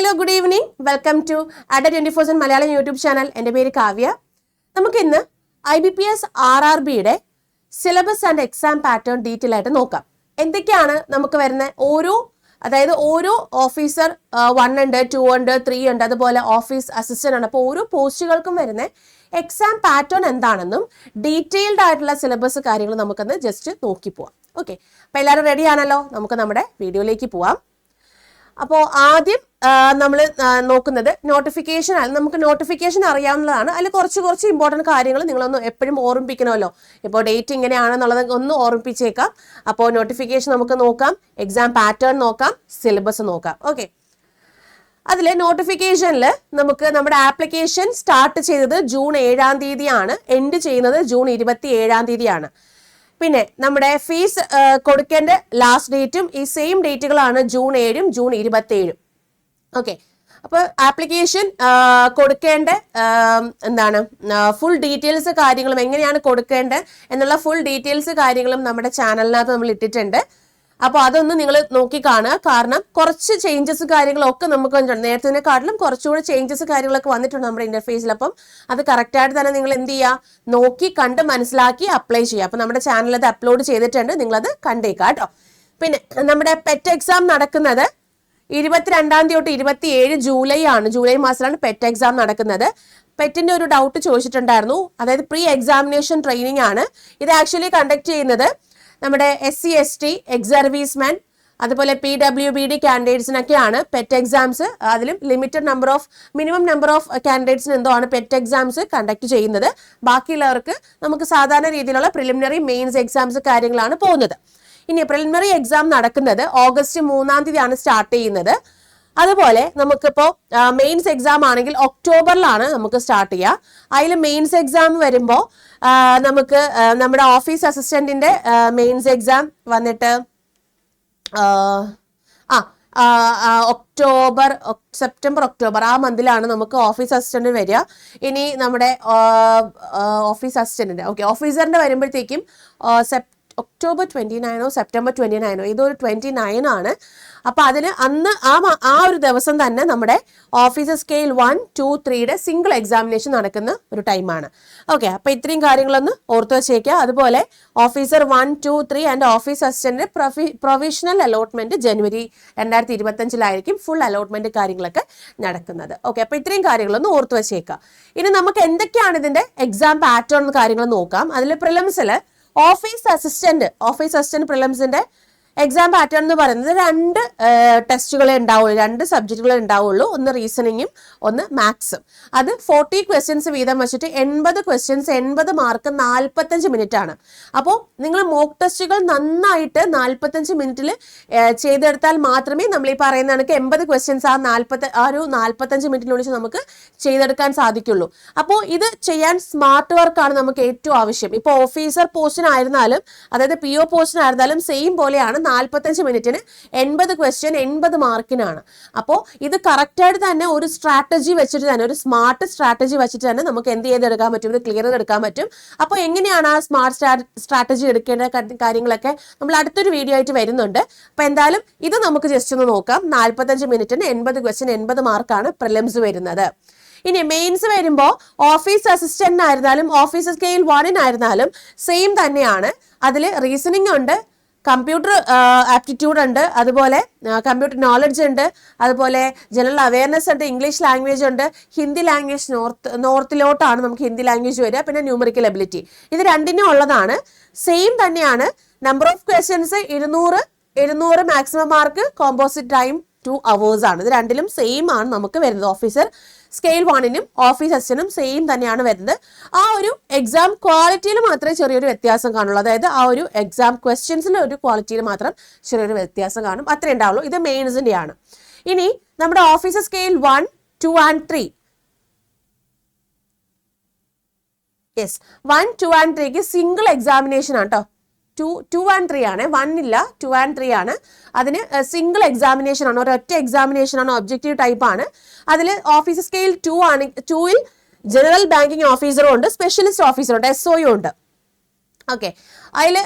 Hello good evening, welcome to Adda 24/7 Malayalam YouTube channel. എൻ്റെ പേര് കാവ്യ. നമുക്കിന്ന് IBPS RRBയുടെ syllabus and exam pattern detail ആയിട്ട് നോക്കാം. എന്തൊക്കെയാണ് നമുക്ക് വരുന്ന ഓരോ ഓഫീസർ 1 ഉണ്ട്, 2 ഉണ്ട്, 3 ഉണ്ട്, അതുപോലെ ഓഫീസ് അസിസ്റ്റന്റ് ആണ്. അപ്പോൾ ഓരോ പോസ്റ്റുകൾക്കും വരുന്ന എക്സാം പാറ്റേൺ എന്താണെന്നും ഡീറ്റെയിൽഡ് ആയിട്ടുള്ള സിലബസ് കാര്യങ്ങൾ നമുക്കൊന്ന് ജസ്റ്റ് നോക്കി പോവാം. ഓക്കെ, അപ്പോൾ എല്ലാവരും റെഡി ആണല്ലോ? നമുക്ക് നമ്മുടെ വീഡിയോയിലേക്ക് പോവാം. അപ്പോൾ ആദ്യം നമ്മൾ നോക്കുന്നത് നോട്ടിഫിക്കേഷൻ ആണ്. നമുക്ക് നോട്ടിഫിക്കേഷൻ അറിയാവുന്നതാണ്. അതിൽ കുറച്ച് ഇമ്പോർട്ടൻറ്റ് കാര്യങ്ങൾ നിങ്ങളൊന്ന് എപ്പോഴും ഓർമ്മിപ്പിക്കണമല്ലോ. ഇപ്പോൾ ഡേറ്റ് ഇങ്ങനെയാണെന്നുള്ളത് ഒന്ന് ഓർമ്മിപ്പിച്ചേക്കാം. അപ്പോൾ നോട്ടിഫിക്കേഷൻ നമുക്ക് നോക്കാം, എക്സാം പാറ്റേൺ നോക്കാം, സിലബസ് നോക്കാം. ഓക്കെ, അതിൽ നോട്ടിഫിക്കേഷനിൽ നമുക്ക് നമ്മുടെ ആപ്ലിക്കേഷൻ സ്റ്റാർട്ട് ചെയ്തത് ജൂൺ 7-ാം തീയതിയാണ്, എൻഡ് ചെയ്യുന്നത് ജൂൺ 27-ാം തീയതിയാണ്. പിന്നെ നമ്മുടെ ഫീസ് കൊടുക്കേണ്ട ലാസ്റ്റ് ഡേറ്റും ഈ സെയിം ഡേറ്റുകളാണ്, ജൂൺ 7-ഉം ജൂൺ 27-ഉം. ഓക്കെ, അപ്പോൾ ആപ്ലിക്കേഷൻ കൊടുക്കേണ്ട ഫുൾ ഡീറ്റെയിൽസ് കാര്യങ്ങളും എങ്ങനെയാണ് കൊടുക്കേണ്ടത് എന്നുള്ള ഫുൾ ഡീറ്റെയിൽസ് കാര്യങ്ങളും നമ്മുടെ ചാനലിനകത്ത് നമ്മൾ ഇട്ടിട്ടുണ്ട്. അപ്പോൾ അതൊന്ന് നിങ്ങൾ നോക്കി കാണുക. കാരണം കുറച്ച് ചേഞ്ചസ് കാര്യങ്ങളൊക്കെ നമുക്ക് നേരത്തേക്കാട്ടിലും കുറച്ചുകൂടെ ചേഞ്ചസ് കാര്യങ്ങളൊക്കെ വന്നിട്ടുണ്ട് നമ്മുടെ ഇന്റർഫേസിൽ. അപ്പം അത് കറക്റ്റായിട്ട് തന്നെ നിങ്ങൾ എന്ത് ചെയ്യുക, നോക്കി കണ്ട് മനസ്സിലാക്കി അപ്ലൈ ചെയ്യുക. അപ്പം നമ്മുടെ ചാനലിൽ അത് അപ്ലോഡ് ചെയ്തിട്ടുണ്ട്, നിങ്ങളത് കണ്ടേക്കാം കേട്ടോ. പിന്നെ നമ്മുടെ പെറ്റ് എക്സാം നടക്കുന്നത് 22-ാം തീയതി തൊട്ട് 27 ജൂലൈ ആണ്. ജൂലൈ മാസത്തിലാണ് പെറ്റ് എക്സാം നടക്കുന്നത്. പെറ്റിന്റെ ഒരു ഡൗട്ട് ചോദിച്ചിട്ടുണ്ടായിരുന്നു. അതായത് പ്രീ എക്സാമിനേഷൻ ട്രെയിനിങ് ആണ്. ഇത് ആക്ച്വലി കണ്ടക്ട് ചെയ്യുന്നത് നമ്മുടെ SC ST എക്സ്-സർവീസ്മെൻ, അതുപോലെ PWBD കാൻഡിഡേറ്റ്സിനൊക്കെയാണ് പെറ്റ് എക്സാംസ്. അതിലും മിനിമം നമ്പർ ഓഫ് കാൻഡിഡേറ്റ്സിന് എന്തോ ആണ് പെറ്റ് എക്സാംസ് കണ്ടക്ട് ചെയ്യുന്നത്. ബാക്കിയുള്ളവർക്ക് നമുക്ക് സാധാരണ രീതിയിലുള്ള പ്രിലിമിനറി മെയിൻസ് എക്സാംസ് കാര്യങ്ങളാണ് പോകുന്നത്. ഇനി പ്രിലിമിനറി എക്സാം നടക്കുന്നത് ഓഗസ്റ്റ് 3-ാം തീയതിയാണ് സ്റ്റാർട്ട് ചെയ്യുന്നത്. അതുപോലെ നമുക്കിപ്പോൾ മെയിൻസ് എക്സാം ആണെങ്കിൽ ഒക്ടോബറിലാണ് നമുക്ക് സ്റ്റാർട്ട് ചെയ്യുക. അതിൽ മെയിൻസ് എക്സാം വരുമ്പോൾ നമുക്ക് നമ്മുടെ ഓഫീസ് അസിസ്റ്റന്റിന്റെ മെയിൻസ് എക്സാം വന്നിട്ട് സെപ്റ്റംബർ ഒക്ടോബർ ആ മന്തിലാണ് നമുക്ക് ഓഫീസ് അസിസ്റ്റന്റ് വരിക. ഇനി നമ്മുടെ ഓഫീസ് അസിസ്റ്റന്റിന്റെ ഓഫീസറിന്റെ വരുമ്പോഴത്തേക്കും ഒക്ടോബർ 29 സെപ്റ്റംബർ 29 ഇതൊരു 29 ആണ്. അപ്പൊ അതിന് അന്ന് ആ ഒരു ദിവസം തന്നെ നമ്മുടെ ഓഫീസർ സ്കെയിൽ 1, 2, 3യുടെ സിംഗിൾ എക്സാമിനേഷൻ നടക്കുന്ന ഒരു ടൈമാണ്. ഓക്കെ, അപ്പൊ ഇത്രയും കാര്യങ്ങളൊന്ന് ഓർത്തു വെച്ചേക്കുക. അതുപോലെ officer 1, 2, 3 and office assistant provisional allotment January 2025 full allotment കാര്യങ്ങളൊക്കെ നടക്കുന്നത്. ഓക്കെ, അപ്പൊ ഇത്രയും കാര്യങ്ങളൊന്ന് ഓർത്തു വെച്ചേക്കുക. ഇനി നമുക്ക് എന്തൊക്കെയാണ് ഇതിന്റെ എക്സാം പാറ്റേൺ കാര്യങ്ങൾ നോക്കാം. അതിൽ പ്രിലിംസിൽ ഓഫീസ് അസിസ്റ്റന്റ് പ്രിലിംസിന്റെ എക്സാം പാറ്റേൺ എന്ന് പറയുന്നത് 2 ടെസ്റ്റുകളെ ഉണ്ടാവുള്ളൂ, 2 സബ്ജക്റ്റുകളെ ഉണ്ടാവുള്ളൂ. ഒന്ന് റീസണിങ്ങും ഒന്ന് മാത്സും. അത് 40 ക്വസ്റ്റ്യൻസ് വീതം വെച്ചിട്ട് 80 ക്വസ്റ്റ്യൻസ് 80 മാർക്ക് 45 മിനിറ്റ് ആണ്. അപ്പോൾ നിങ്ങൾ മോക്ക് ടെസ്റ്റുകൾ നന്നായിട്ട് 45 മിനിറ്റിൽ ചെയ്തെടുത്താൽ മാത്രമേ നമ്മൾ ഈ പറയുന്ന കണക്ക് 80 ക്വസ്റ്റ്യൻസ് ആ ഒരു 45 മിനിറ്റിനുള്ളിൽ നമുക്ക് ചെയ്തെടുക്കാൻ സാധിക്കുള്ളൂ. അപ്പോൾ ഇത് ചെയ്യാൻ സ്മാർട്ട് വർക്കാണ് നമുക്ക് ഏറ്റവും ആവശ്യം. ഇപ്പോൾ ഓഫീസർ പോസ്റ്റിനായിരുന്നാലും അതായത് PO പോസ്റ്റിനായിരുന്നാലും സെയിം പോലെയാണ്. 45 മിനിറ്റിന് 80 ക്വസ്റ്റ്യൻ 80 മാർക്കിനാണ്. അപ്പോൾ ഇത് കറക്റ്റായിട്ട് തന്നെ ഒരു സ്ട്രാറ്റജി വെച്ചിട്ട് തന്നെ, ഒരു സ്മാർട്ട് സ്ട്രാറ്റജി വെച്ചിട്ട് തന്നെ നമുക്ക് എന്ത് ചെയ്തെടുക്കാൻ പറ്റും, ഇത് ക്ലിയർ ചെയ്തെടുക്കാൻ പറ്റും. അപ്പോൾ എങ്ങനെയാണ് ആ സ്മാർട്ട് സ്ട്രാറ്റജി എടുക്കേണ്ട കാര്യങ്ങളൊക്കെ നമ്മൾ അടുത്തൊരു വീഡിയോ ആയിട്ട് വരുന്നുണ്ട്. അപ്പോൾ എന്തായാലും ഇത് നമുക്ക് ജസ്റ്റ് ഒന്ന് നോക്കാം. 45 മിനിറ്റിന് 80 ക്വസ്റ്റ്യൻ 80 മാർക്കാണ് പ്രിലിംസ് വരുന്നത്. ഇനി മെയിൻസ് വരുമ്പോൾ ഓഫീസ് അസിസ്റ്റന്റിനായിരുന്നാലും ഓഫീസ് സ്കെയിൽ 1-നായിരുന്നാലും സെയിം തന്നെയാണ്. അതിൽ റീസണിംഗ് ഉണ്ട്, കമ്പ്യൂട്ടർ ആപ്റ്റിറ്റ്യൂഡ് ഉണ്ട്, അതുപോലെ കമ്പ്യൂട്ടർ നോളജ് ഉണ്ട്, അതുപോലെ ജനറൽ അവയർനെസ് ഉണ്ട്, ഇംഗ്ലീഷ് ലാംഗ്വേജ് ഉണ്ട്, ഹിന്ദി ലാംഗ്വേജ് നോർത്തിലോട്ടാണ് നമുക്ക് ഹിന്ദി ലാംഗ്വേജ് വരിക, പിന്നെ ന്യൂമറിക്കൽ എബിലിറ്റി. ഇത് രണ്ടിനും ഉള്ളതാണ്. സെയിം തന്നെയാണ്. Number of questions 200 maximum mark, composite time 2 hours ആണ്. ഇത് രണ്ടിലും സെയിം ആണ് നമുക്ക് വരുന്നത്. ഓഫീസർ സ്കെയിൽ 1-നും ഓഫീസ് അസിസ്റ്റന്റും സെയിം തന്നെയാണ് വരുന്നത്. ആ ഒരു എക്സാം ക്വാളിറ്റിയിൽ മാത്രമേ ചെറിയൊരു വ്യത്യാസം കാണുള്ളൂ. അതായത് ആ ഒരു എക്സാം ക്വസ്റ്റ്യൻസിലെ ഒരു ക്വാളിറ്റിയിൽ മാത്രം ചെറിയൊരു വ്യത്യാസം കാണും, അത്രേ ഉണ്ടാവുള്ളൂ. ഇത് മെയിൻസിന്റെ ആണ്. ഇനി നമ്മുടെ ഓഫീസർ സ്കെയിൽ 1, 2 and 3 1, 2 and 3ക്ക് സിംഗിൾ എക്സാമിനേഷൻ ആണ് കേട്ടോ. 2 and 3 ആണ്, 1 ഇല്ല, 2 and 3 ആണ്. അതിന് സിംഗിൾ എക്സാമിനേഷൻ ആണ്, ഒരൊറ്റ എക്സാമിനേഷൻ ആണ്, ഒബ്ജക്റ്റീവ് ടൈപ്പ് ആണ്. അതിൽ ഓഫീസർ സ്കെയിൽ 2-ൽ ജനറൽ ബാങ്കിങ് ഓഫീസറും ഉണ്ട്, സ്പെഷ്യലിസ്റ്റ് ഓഫീസറും ഉണ്ട്, SOയും ഉണ്ട്. ഓക്കെ, അതിൽ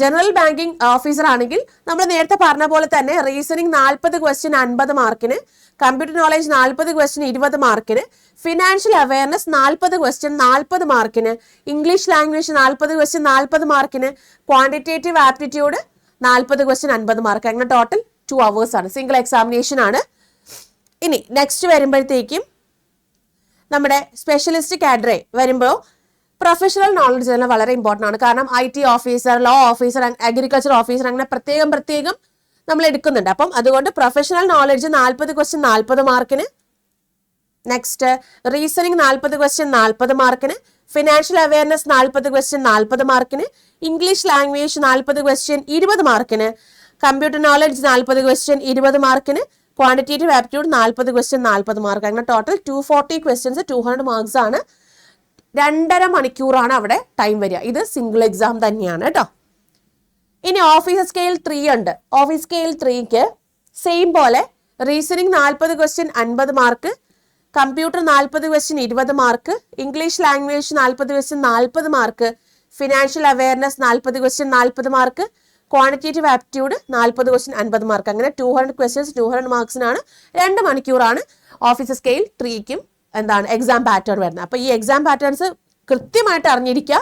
ജനറൽ ബാങ്കിങ് ഓഫീസർ ആണെങ്കിൽ നമ്മൾ നേരത്തെ പറഞ്ഞ പോലെ തന്നെ റീസണിങ് 40 ക്വസ്റ്റ്യൻ 50 മാർക്കിന്, കമ്പ്യൂട്ടർ നോളജ് 40 ക്വസ്റ്റ്യൻ 20 മാർക്കിന്, ഫിനാൻഷ്യൽ അവയർനെസ് 40 ക്വസ്റ്റ്യൻ 40 മാർക്കിന്, ഇംഗ്ലീഷ് ലാംഗ്വേജ് 40 ക്വസ്റ്റ്യൻ 40 മാർക്കിന്, ക്വാണ്ടിറ്റേറ്റീവ് ആപ്റ്റിറ്റ്യൂഡ് 40 ക്വസ്റ്റ്യൻ 50 മാർക്ക്. അങ്ങനെ ടോട്ടൽ 2 hours ആണ്, സിംഗിൾ എക്സാമിനേഷൻ ആണ്. ഇനി നെക്സ്റ്റ് വരുമ്പോഴത്തേക്കും നമ്മുടെ സ്പെഷ്യലിസ്റ്റ് കാഡറെ വരുമ്പോൾ പ്രൊഫഷണൽ നോളജ് തന്നെ വളരെ ഇമ്പോർട്ടൻ്റ് ആണ്. കാരണം IT officer, law officer, agriculture officer അങ്ങനെ പ്രത്യേകം നമ്മൾ എടുക്കുന്നുണ്ട്. അപ്പം അതുകൊണ്ട് പ്രൊഫഷണൽ നോളജ് 40 ക്വസ്റ്റ്യൻ 40 മാർക്കിന്, നെക്സ്റ്റ് റീസണിങ് 40 ക്വസ്റ്റ്യൻ 40 മാർക്കിന്, ഫിനാൻഷ്യൽ അവയർനെസ് 40 ക്വസ്റ്റ്യൻ 40 മാർക്കിന്, ഇംഗ്ലീഷ് ലാംഗ്വേജ് 40 ക്വസ്റ്റ്യൻ 20 മാർക്കിന്, കമ്പ്യൂട്ടർ നോളജ് 40 ക്വസ്റ്റ്യൻ 20 മാർക്കിന്, ക്വാണ്ടിറ്റേറ്റീവ് ആപ്റ്റിറ്റ്യൂഡ് 40 ക്വസ്റ്റ്യൻ 40 മാർക്ക്. അങ്ങനെ ടോട്ടൽ 240 ക്വസ്റ്റ്യൻസ് 200 മാർക്സ് ആണ്. 2.5 മണിക്കൂറാണ് അവിടെ ടൈം വരിക. ഇത് സിംഗിൾ എക്സാം തന്നെയാണ് കേട്ടോ. ഇനി ഓഫീസ് സ്കെയിൽ 3 ഉണ്ട്. ഓഫീസ് സ്കെയിൽ 3ക്ക് സെയിം പോലെ reasoning 40 question 50 mark, computer 40 question 20 mark, English language 40 question 40 mark, financial awareness 40 question 40 mark, quantitative aptitude 40 question 50 mark. അങ്ങനെ 200 ക്വസ്റ്റ്യൻസ് 200 മാർക്സിനാണ്. 2 മണിക്കൂറാണ് ഓഫീസ് സ്കെയിൽ 3ക്കും എക്സാം പാറ്റേൺ വരുന്നത്. അപ്പോൾ ഈ എക്സാം പാറ്റേൺസ് കൃത്യമായിട്ട് അറിഞ്ഞിരിക്കുക.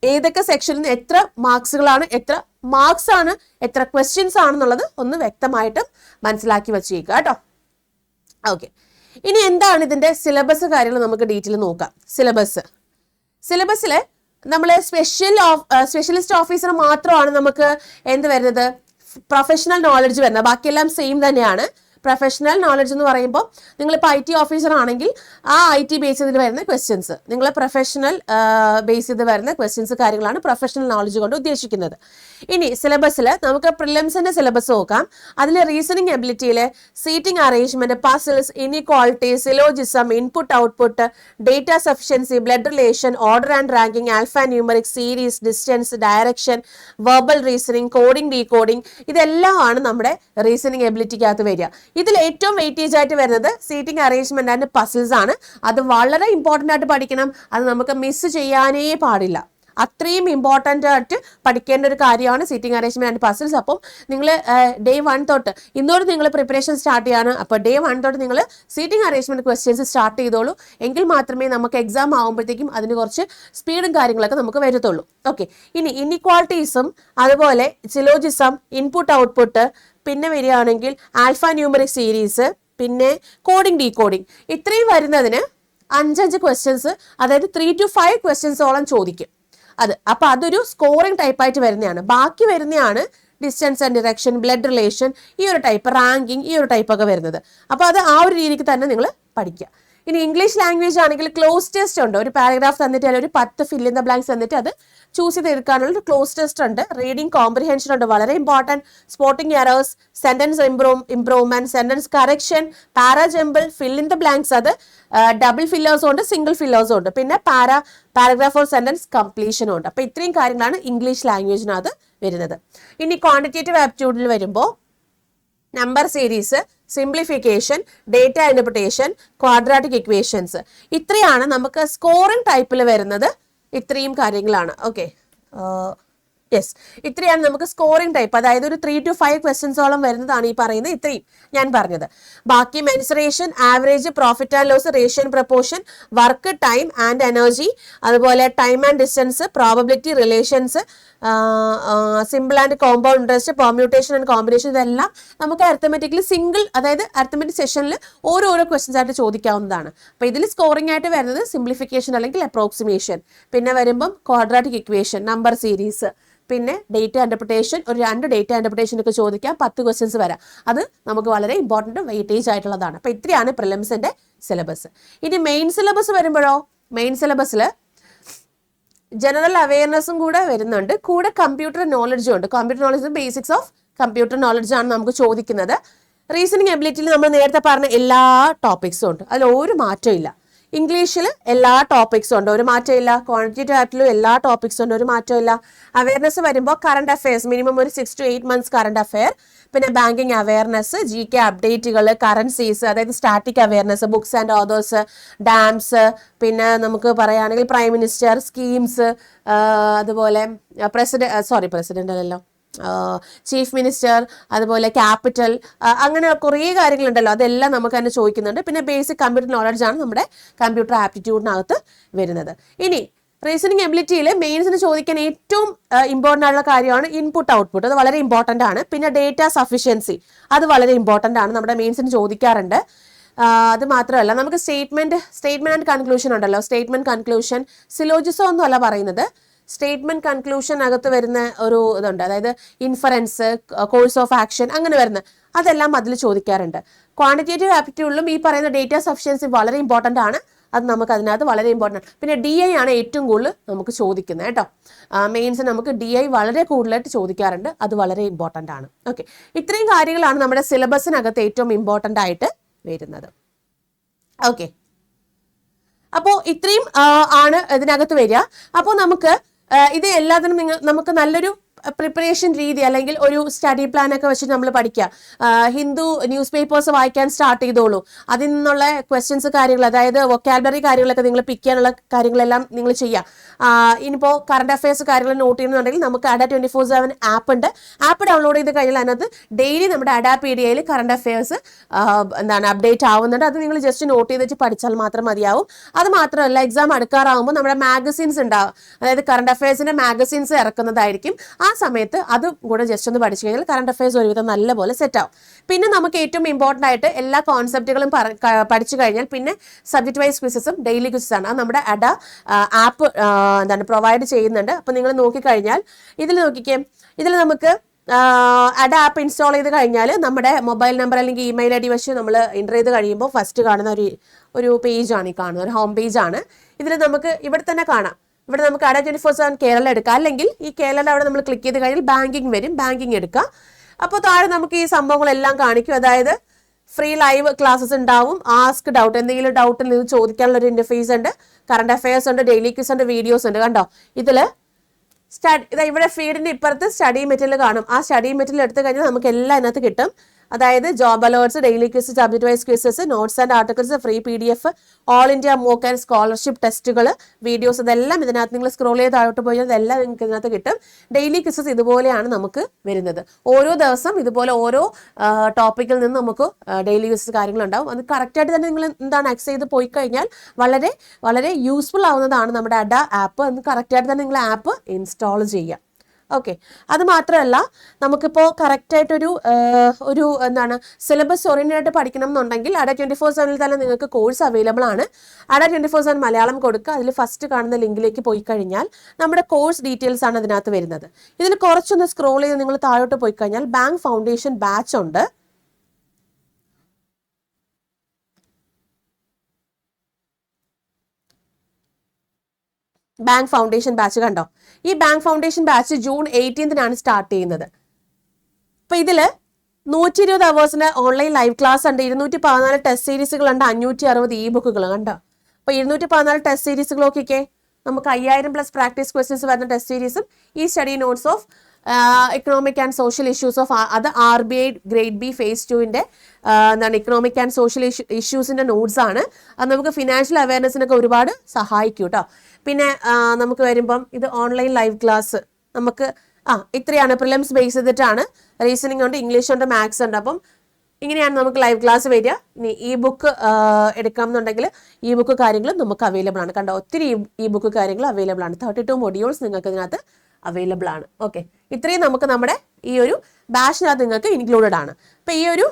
ഏതൊക്കെ സെക്ഷനിൽ നിന്ന് എത്ര മാർക്സുകളാണ്, എത്ര മാർക്സ് ആണ്, എത്ര ക്വസ്റ്റ്യൻസ് ആണെന്നുള്ളത് ഒന്ന് വ്യക്തമായിട്ട് മനസ്സിലാക്കി വെച്ചേക്കുക കേട്ടോ. ഓക്കെ, ഇനി എന്താണ് ഇതിന്റെ സിലബസ് കാര്യങ്ങൾ നമുക്ക് ഡീറ്റെയിൽ നോക്കാം. സിലബസിൽ നമ്മൾ സ്പെഷ്യലിസ്റ്റ് ഓഫീസർ മാത്രമാണ് നമുക്ക് എന്ത് വരുന്നത്, പ്രൊഫഷണൽ നോളജ് വരുന്നത്. ബാക്കിയെല്ലാം സെയിം തന്നെയാണ്. പ്രൊഫഷണൽ നോളജ് എന്ന് പറയുമ്പോൾ നിങ്ങളിപ്പോൾ IT ഓഫീസർ ആണെങ്കിൽ ആ IT ബേസ് ചെയ്ത് വരുന്ന ക്വസ്റ്റ്യൻസ്, നിങ്ങൾ പ്രൊഫഷണൽ ബേസ് ചെയ്ത് വരുന്ന ക്വസ്റ്റ്യൻസ് കാര്യങ്ങളാണ് പ്രൊഫഷണൽ നോളജ് കൊണ്ട് ഉദ്ദേശിക്കുന്നത്. ഇനി സിലബസിൽ നമുക്ക് പ്രിലിംസിന്റെ സിലബസ് നോക്കാം. അതിൽ റീസണിങ് എബിലിറ്റിയിൽ seating arrangement, puzzles, inequality, syllogism, input output, data sufficiency, blood relation, order and ranking, alpha numeric, series, distance, direction, verbal reasoning, coding, decoding, ഇതെല്ലാം ആണ് നമ്മുടെ റീസണിങ് എബിലിറ്റിക്കകത്ത് വരിക. ഇതിൽ ഏറ്റവും വെയിറ്റേജ് ആയിട്ട് വരുന്നത് സീറ്റിംഗ് അറേഞ്ച്മെന്റ് ആൻഡ് പസിൽസ് ആണ്. അത് വളരെ ഇമ്പോർട്ടൻ്റ് ആയിട്ട് പഠിക്കണം. അത് നമുക്ക് മിസ് ചെയ്യാനേ പാടില്ല. അത്രയും ഇമ്പോർട്ടൻ്റ് ആയിട്ട് പഠിക്കേണ്ട ഒരു കാര്യമാണ് സീറ്റിംഗ് അറേഞ്ച്മെന്റ് ആൻഡ് പസിൽസ്. അപ്പം നിങ്ങൾ ഡേ 1 തൊട്ട് ഇന്നോട് നിങ്ങൾ പ്രിപ്പറേഷൻ സ്റ്റാർട്ട് ചെയ്യാണ്. അപ്പോൾ ഡേ 1 തൊട്ട് നിങ്ങൾ സീറ്റിംഗ് അറേഞ്ച്മെന്റ് ക്വസ്റ്റ്യൻസ് സ്റ്റാർട്ട് ചെയ്തോളൂ. എങ്കിൽ മാത്രമേ നമുക്ക് എക്സാം ആകുമ്പോഴത്തേക്കും അതിന് കുറച്ച് സ്പീഡും കാര്യങ്ങളൊക്കെ നമുക്ക് വരത്തുള്ളൂ. ഓക്കെ, ഇനി ഇനിക്വാളിറ്റീസും അതുപോലെ സിലോജിസം, ഇൻപുട്ട് ഔട്ട്പുട്ട്, പിന്നെ വരികയാണെങ്കിൽ ആൽഫ ന്യൂമറിക് സീരീസ്, പിന്നെ കോഡിംഗ്, ഡീകോഡിംഗ്, ഇത്രയും വരുന്നതിന് 5 ക്വസ്റ്റ്യൻസ്, അതായത് 3 to 5 ക്വസ്റ്റ്യൻസോളം ചോദിക്കും. അപ്പൊ അതൊരു സ്കോറിംഗ് ടൈപ്പായിട്ട് വരുന്നതാണ്. ബാക്കി വരുന്നതാണ് distance and direction, blood relation, ഈ ഒരു ടൈപ്പ്, റാങ്കിങ്, ഈ ഒരു ടൈപ്പൊക്കെ വരുന്നത്. അപ്പോൾ അത് ആ ഒരു രീതിക്ക് തന്നെ നിങ്ങൾ പഠിക്കുക. ഇനി ഇംഗ്ലീഷ് ലാംഗ്വേജ് ആണെങ്കിൽ ക്ലോസ് ടെസ്റ്റ് ഉണ്ട്. ഒരു പാരഗ്രാഫ് തന്നിട്ട് അല്ലെങ്കിൽ ഒരു 10 ഫിൽ ഇൻ ദ ബ്ലാങ്ക്സ് തന്നിട്ട് അത് ചൂസ് ചെയ്തെടുക്കാനുള്ള ഒരു ക്ലോസ് ടെസ്റ്റ് ഉണ്ട്. റീഡിംഗ് കോംപ്രിഹെൻഷൻ ഉണ്ട്, വളരെ important. Spotting errors, sentence improvement, sentence correction, parajumble, fill in the blanks, അത് ഡബിൾ ഫില്ലേഴ്സും ഉണ്ട്, സിംഗിൾ ഫില്ലേഴ്സും ഉണ്ട്. പിന്നെ പാരഗ്രാഫ് ഓർ സെന്റൻസ് കംപ്ലീഷനും ഉണ്ട്. അപ്പോൾ ഇത്രയും കാര്യങ്ങളാണ് ഇംഗ്ലീഷ് ലാംഗ്വേജിനകത്ത് വരുന്നത്. ഇനി ക്വാണ്ടിറ്റേറ്റീവ് ആപ്റ്റിറ്റ്യൂഡിൽ വരുമ്പോൾ number series, simplification, data interpretation, quadratic equations, ഇത്രയാണ് നമുക്ക് സ്കോറിംഗ് ടൈപ്പിൽ വരുന്നത്. ഇത്രയും കാര്യങ്ങളാണ്. ഓക്കെ, യെസ്, ഇത്രയാണ് നമുക്ക് സ്കോറിംഗ് ടൈപ്പ്. അതായത് ഒരു 3 to 5 ക്വസ്റ്റ്യൻസോളം വരുന്നതാണ് ഈ പറയുന്നത് ഇത്രയും ഞാൻ പറഞ്ഞത്. ബാക്കി mensuration, average, profit and loss, ratio and proportion, work, time and energy, അതുപോലെ time and distance, probability, relations, simple and compound interest, permutation and combination, ഇതെല്ലാം നമുക്ക് അരിത്തമെറ്റിക്കലി സിംഗിൾ, അതായത് അരിത്തമെറ്റിക് സെഷനിൽ ഓരോരോ ക്വസ്റ്റ്യൻസ് ആയിട്ട് ചോദിക്കാവുന്നതാണ്. അപ്പോൾ ഇതിൽ സ്കോറിംഗ് ആയിട്ട് വരുന്നത് സിംപ്ലിഫിക്കേഷൻ അല്ലെങ്കിൽ അപ്രോക്സിമേഷൻ, പിന്നെ വരുമ്പം ക്വാഡ്രാറ്റിക് ഇക്വേഷൻ, നമ്പർ സീരീസ്, പിന്നെ ഡേറ്റ ഇന്റർപ്രിട്ടേഷൻ, ഒരു 2 ഡേറ്റ ഇന്റർപ്രിട്ടേഷൻ ഒക്കെ ചോദിക്കാം, 10 ക്വസ്റ്റ്യൻസ് വരാം. അത് നമുക്ക് വളരെ ഇമ്പോർട്ടൻറ്റ് വെയിറ്റേജ് ആയിട്ടുള്ളതാണ്. അപ്പോൾ ഇത്രയാണ് പ്രിലിംസിന്റെ സിലബസ്. ഇനി മെയിൻ സിലബസ് വരുമ്പോഴോ, മെയിൻ സിലബസിൽ ജനറൽ അവയർനെസ്സും കൂടെ വരുന്നുണ്ട്, കൂടെ കമ്പ്യൂട്ടർ നോളജും ഉണ്ട്. Computer knowledge basics of computer knowledge ആണ് നമുക്ക് ചോദിക്കുന്നത്. റീസണിങ് എബിലിറ്റിയിൽ നമ്മൾ നേരത്തെ പറഞ്ഞ എല്ലാ ടോപ്പിക്സും ഉണ്ട്, അതിൽ ഒരു മാറ്റവും ഇല്ല. ഇംഗ്ലീഷിൽ എല്ലാ ടോപ്പിക്സും ഉണ്ട്, ഒരു മാറ്റമില്ല. ക്വാണ്ടിറ്റേറ്റീവ് ആപ്റ്റിലും എല്ലാ ടോപ്പിക്സും ഉണ്ട്, ഒരു മാറ്റമില്ല. അവയർനെസ് വരുമ്പോൾ കറണ്ട് അഫയേഴ്സ് മിനിമം ഒരു 6 to 8 months കറണ്ട് അഫയർ, പിന്നെ ബാങ്കിങ് അവയർനെസ്, GK അപ്ഡേറ്റുകൾ, കറൻസീസ്, അതായത് static awareness, books and authors, dams, പിന്നെ നമുക്ക് പറയുകയാണെങ്കിൽ പ്രൈം മിനിസ്റ്റർ സ്കീംസ്, അതുപോലെ പ്രസിഡന്റ് അല്ലല്ലോ, ചീഫ് മിനിസ്റ്റർ, അതുപോലെ ക്യാപിറ്റൽ, അങ്ങനെ കുറേ കാര്യങ്ങളുണ്ടല്ലോ, അതെല്ലാം നമുക്ക് തന്നെ ചോദിക്കുന്നുണ്ട്. പിന്നെ ബേസിക് കമ്പ്യൂട്ടർ നോളജ് ആണ് നമ്മുടെ കമ്പ്യൂട്ടർ ആപ്റ്റിറ്റ്യൂഡിനകത്ത് വരുന്നത്. ഇനി റീസണിങ് എബിലിറ്റിയിൽ മെയിൻസിന് ചോദിക്കാൻ ഏറ്റവും ഇമ്പോർട്ടൻ്റ് ആയിട്ടുള്ള കാര്യമാണ് ഇൻപുട്ട് ഔട്ട്പുട്ട്. അത് വളരെ ഇമ്പോർട്ടൻ്റ് ആണ്. പിന്നെ ഡേറ്റ സഫിഷ്യൻസി, അത് വളരെ ഇമ്പോർട്ടൻ്റ് ആണ്, നമ്മുടെ മെയിൻസിന് ചോദിക്കാറുണ്ട്. അത് മാത്രമല്ല നമുക്ക് സ്റ്റേറ്റ്മെന്റ് ആൻഡ് കൺക്ലൂഷൻ ഉണ്ടല്ലോ. സ്റ്റേറ്റ്മെന്റ് കൺക്ലൂഷൻ സിലോജിസം ഒന്നും അല്ല പറയുന്നത്. സ്റ്റേറ്റ്മെന്റ് കൺക്ലൂഷൻ അകത്ത് വരുന്ന ഒരു ഇതുണ്ട്, അതായത് ഇൻഫറൻസ്, കോഴ്സ് ഓഫ് ആക്ഷൻ, അങ്ങനെ വരുന്ന അതെല്ലാം അതിൽ ചോദിക്കാറുണ്ട്. ക്വാണ്ടിറ്റേറ്റീവ് ആപ്റ്റിറ്റ്യൂഡിലും ഈ പറയുന്ന ഡേറ്റ സഫിഷ്യൻസി വളരെ ഇമ്പോർട്ടൻ്റ് ആണ്. അത് നമുക്ക് അതിനകത്ത് വളരെ ഇമ്പോർട്ടൻ്റ്. പിന്നെ DI ആണ് ഏറ്റവും കൂടുതൽ നമുക്ക് ചോദിക്കുന്നത് കേട്ടോ. മെയിൻസ് നമുക്ക് DI വളരെ കൂടുതലായിട്ട് ചോദിക്കാറുണ്ട്. അത് വളരെ ഇമ്പോർട്ടൻ്റ് ആണ്. ഓക്കെ, ഇത്രയും കാര്യങ്ങളാണ് നമ്മുടെ സിലബസിനകത്ത് ഏറ്റവും ഇമ്പോർട്ടൻ്റ് ആയിട്ട് വരുന്നത്. ഓക്കെ, അപ്പോൾ ഇത്രയും ആണ് ഇതിനകത്ത് വരിക. അപ്പോൾ നമുക്ക് ഇത് എല്ലാത്തിനും നമുക്ക് നല്ലൊരു പ്രിപ്പറേഷൻ രീതി അല്ലെങ്കിൽ ഒരു സ്റ്റഡി പ്ലാൻ ഒക്കെ വെച്ചിട്ട് നമ്മൾ പഠിക്കുക. ഹിന്ദു ന്യൂസ് പേപ്പേഴ്സ് വായിക്കാൻ സ്റ്റാർട്ട് ചെയ്തോളൂ. അതിൽ നിന്നുള്ള ക്വസ്റ്റ്യൻസ് കാര്യങ്ങൾ, അതായത് വൊക്കാബുലറി കാര്യങ്ങളൊക്കെ നിങ്ങൾ പിക്ക് ചെയ്യാനുള്ള കാര്യങ്ങളെല്ലാം നിങ്ങൾ ചെയ്യുക. ഇനിയിപ്പോൾ കറണ്ട് അഫയേഴ്സ് കാര്യങ്ങൾ നോട്ട് ചെയ്യുന്നുണ്ടെങ്കിൽ നമുക്ക് അഡ 24/7 ആപ്പ് ഉണ്ട്. ആപ്പ് ഡൗൺലോഡ് ചെയ്ത് കഴിഞ്ഞാൽ അതിനകത്ത് ഡെയിലി നമ്മുടെ അഡാപീഡിയയിൽ കറണ്ട് അഫയേഴ്സ് അപ്ഡേറ്റ് ആവുന്നുണ്ട്. അത് നിങ്ങൾ ജസ്റ്റ് നോട്ട് ചെയ്തിട്ട് പഠിച്ചാൽ മാത്രം മതിയാവും. അത് മാത്രമല്ല, എക്സാം അടുക്കാറാവുമ്പോൾ നമ്മുടെ മാഗസിൻസ് ഉണ്ടാവും, അതായത് കറണ്ട് അഫയേഴ്സിന്റെ മാഗസിൻസ് ഇറക്കുന്നതായിരിക്കും. ആ സമയത്ത് അത് കൂടെ ജസ്റ്റ് ഒന്ന് പഠിച്ചു കഴിഞ്ഞാൽ കറണ്ട് അഫയേഴ്സ് ഒരുവിധം നല്ലപോലെ സെറ്റ് ആവും. പിന്നെ നമുക്ക് ഏറ്റവും ഇമ്പോർട്ടൻ്റ് ആയിട്ട് എല്ലാ കോൺസെപ്റ്റുകളും പഠിച്ചു കഴിഞ്ഞാൽ പിന്നെ സബ്ജക്ട് വൈസ് ക്വിസസും ഡെയിലി ക്വിസസ് ആണ്. അത് നമ്മുടെ അഡ ആപ്പ് പ്രൊവൈഡ് ചെയ്യുന്നുണ്ട്. അപ്പോൾ നിങ്ങൾ നോക്കിക്കഴിഞ്ഞാൽ ഇതിൽ നമുക്ക് അഡ ആപ്പ് ഇൻസ്റ്റാൾ ചെയ്ത് കഴിഞ്ഞാൽ നമ്മുടെ മൊബൈൽ നമ്പർ അല്ലെങ്കിൽ ഇമെയിൽ ID വെച്ച് നമ്മൾ എൻ്റർ ചെയ്ത് കഴിയുമ്പോൾ ഫസ്റ്റ് കാണുന്ന ഒരു പേജാണ് ഈ കാണുന്നത്, ഒരു ഹോം പേജാണ്. ഇതിൽ നമുക്ക് ഇവിടെ തന്നെ കാണാം. ഇവിടെ നമുക്ക് അഡ 24/7 കേരള എടുക്കാം, അല്ലെങ്കിൽ ഈ കേരള അവിടെ നമ്മൾ ക്ലിക്ക് ചെയ്ത് കഴിഞ്ഞാൽ ബാങ്കിങ് വരും, ബാങ്കിങ് എടുക്കാം. അപ്പോൾ താഴെ നമുക്ക് ഈ സംഭവങ്ങളെല്ലാം കാണിക്കും. അതായത് ഫ്രീ ലൈവ് ക്ലാസ്സസ് ഉണ്ടാവും, ആസ്ക് ഡൗട്ട്, എന്തെങ്കിലും ഡൗട്ട് നിങ്ങൾ ചോദിക്കാനുള്ള ഒരു ഇന്റർഫേസ് ഉണ്ട്, കറണ്ട് അഫയേഴ്സ് ഉണ്ട്, ഡെയിലി ക്വിസ് ഉണ്ട്, വീഡിയോസ് ഉണ്ട്. കണ്ടോ, ഇവിടെ ഫീഡിന്റെ ഇപ്പുറത്ത് സ്റ്റഡി മെറ്റീരിയൽ കാണും. ആ സ്റ്റഡി മെറ്റീരിയൽ എടുത്തു കഴിഞ്ഞാൽ നമുക്ക് എല്ലാം അതിനകത്ത് കിട്ടും. അതായത് job alerts, daily quiz, subject wise quizzes, notes and articles, free PDF, all India mock and scholarship ടെസ്റ്റുകൾ, വീഡിയോസ്, ഇതെല്ലാം ഇതിനകത്ത് നിങ്ങൾ സ്ക്രോൾ ചെയ്ത് താഴോട്ട് പോയി ഇതെല്ലാം നിങ്ങൾക്ക് ഇതിനകത്ത് കിട്ടും. ഡെയിലി ക്വിസസ് ഇതുപോലെയാണ് നമുക്ക് വരുന്നത്. ഓരോ ദിവസം ഇതുപോലെ ഓരോ ടോപ്പിക്കിൽ നിന്ന് നമുക്ക് ഡെയിലി ക്വിസസ് കാര്യങ്ങളുണ്ടാവും. അത് കറക്റ്റായിട്ട് തന്നെ നിങ്ങൾ ആക്സസ് ചെയ്ത് പോയി കഴിഞ്ഞാൽ വളരെ വളരെ യൂസ്ഫുൾ ആവുന്നതാണ് നമ്മുടെ അഡ ആപ്പ്. അത് കറക്റ്റായിട്ട് തന്നെ നിങ്ങൾ ആപ്പ് ഇൻസ്റ്റാൾ ചെയ്യുക. ഓക്കെ, അത് മാത്രമല്ല നമുക്കിപ്പോൾ കറക്റ്റായിട്ടൊരു സിലബസ് ഓറിയന്റഡ് ആയിട്ട് പഠിക്കണം എന്നുണ്ടെങ്കിൽ അഡ 24/7 തന്നെ നിങ്ങൾക്ക് കോഴ്സ് അവൈലബിൾ ആണ്. അഡ 24/7 മലയാളം കൊടുക്കുക. അതിൽ ഫസ്റ്റ് കാണുന്ന ലിങ്കിലേക്ക് പോയി കഴിഞ്ഞാൽ നമ്മുടെ കോഴ്സ് ഡീറ്റെയിൽസ് ആണ് ഇതിനകത്ത് വരുന്നത്. ഇതിൽ കുറച്ചൊന്ന് സ്ക്രോൾ ചെയ്ത് നിങ്ങൾ താഴോട്ട് പോയി കഴിഞ്ഞാൽ ബാങ്ക് ഫൗണ്ടേഷൻ ബാച്ച് ഉണ്ട്. ബാങ്ക് ഫൗണ്ടേഷൻ ബാച്ച് കണ്ടോ, ഈ bank foundation batch June 18 start ചെയ്യുന്നത്. അപ്പൊ ഇതില് 120 അവേഴ്സിന് ഓൺലൈൻ ലൈവ് ക്ലാസ് ഉണ്ട്, 214 ടെസ്റ്റ് സീരീസുകളുണ്ട്, 560 ബുക്കുകൾ കണ്ടോ. അപ്പൊ 214 ടെസ്റ്റ് സീരീസുകളൊക്കെ നമുക്ക് 5000+ പ്രാക്ടീസ് ക്വസ്റ്റ്യൻസ് വരുന്ന ടെസ്റ്റ് സീരീസും ഈ study notes of economic and social issues of അത് RBI grade B phase 2 economic and social ഇഷ്യൂസിന്റെ നോട്ട്സ് ആണ്. അത് നമുക്ക് ഫിനാൻഷ്യൽ അവയർനെസ്സിനൊക്കെ ഒരുപാട് സഹായിക്കും കേട്ടോ. പിന്നെ നമുക്ക് വരുമ്പം ഇത് ഓൺലൈൻ ലൈവ് ക്ലാസ് നമുക്ക് ഇത്രയാണ്. പ്രിലിംസ് ബേസ് ചെയ്തിട്ടാണ്. റീസണിംഗ് ഉണ്ട്, ഇംഗ്ലീഷ് ഉണ്ട്, മാത്സ് ഉണ്ട്. അപ്പം ഇങ്ങനെയാണ് നമുക്ക് ലൈവ് ക്ലാസ് വരിക. ഇനി ബുക്ക് എടുക്കാം എന്നുണ്ടെങ്കിൽ ബുക്ക് കാര്യങ്ങൾ നമുക്ക് അവൈലബിൾ ആണ്. കണ്ടോ, ഒത്തിരി ബുക്ക് കാര്യങ്ങൾ അവൈലബിൾ ആണ്. 32 മൊഡ്യൂൾസ് നിങ്ങൾക്ക് ഇതിനകത്ത് അവൈലബിൾ ആണ്. ഓക്കെ, ഇത്രയും നമുക്ക് നമ്മുടെ ഈ ഒരു ബാച്ചിനകത്ത് നിങ്ങൾക്ക് ഇൻക്ലൂഡഡ് ആണ്. അപ്പൊ ഈ ഒരു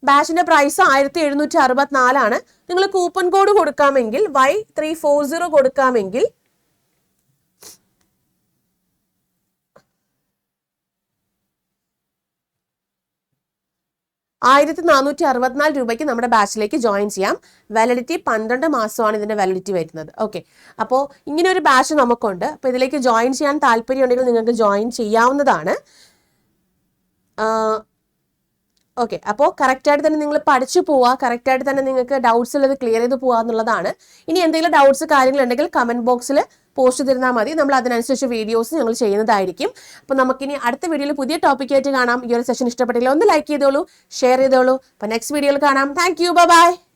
ബാച്ചിന്റെ പ്രൈസ് 1764 നിങ്ങൾ കൂപ്പൺ കോഡ് കൊടുക്കാമെങ്കിൽ Y340 കൊടുക്കാമെങ്കിൽ 1464 രൂപയ്ക്ക് നമ്മുടെ ബാച്ചിലേക്ക് ജോയിൻ ചെയ്യാം. വാലിഡിറ്റി 12 മാസമാണ് ഇതിന്റെ വാലിഡിറ്റി വരുന്നത്. ഓക്കെ, അപ്പോൾ ഇങ്ങനെ ഒരു ബാച്ച് നമുക്കുണ്ട്. അപ്പോൾ ഇതിലേക്ക് ജോയിൻ ചെയ്യാൻ താല്പര്യമുണ്ടെങ്കിൽ നിങ്ങൾക്ക് ജോയിൻ ചെയ്യാവുന്നതാണ്. ഓക്കെ, അപ്പോൾ കറക്റ്റായിട്ട് തന്നെ നിങ്ങൾ പഠിച്ചു പോവുക, കറക്റ്റായിട്ട് തന്നെ നിങ്ങൾക്ക് ഡൗട്ട്സ് ഉള്ളത് ക്ലിയർ ചെയ്ത് പോവുക എന്നുള്ളതാണ്. ഇനി എന്തെങ്കിലും ഡൗട്ട്സ് കാര്യങ്ങളുണ്ടെങ്കിൽ കമന്റ് ബോക്സിൽ പോസ്റ്റ് തരുന്നാൽ മതി. നമ്മൾ അതിനനുസരിച്ച് വീഡിയോസ് ഞങ്ങൾ ചെയ്യുന്നതായിരിക്കും. അപ്പോൾ നമുക്കിനി അടുത്ത വീഡിയോയിൽ പുതിയ ടോപ്പിക്കായിട്ട് കാണാം. ഈ ഒരു സെഷൻ ഇഷ്ടപ്പെട്ടില്ല ഒന്ന് ലൈക്ക് ചെയ്തോളൂ, ഷെയർ ചെയ്തോളൂ. അപ്പോൾ നെക്സ്റ്റ് വീഡിയോയിൽ കാണാം. Thank you, by.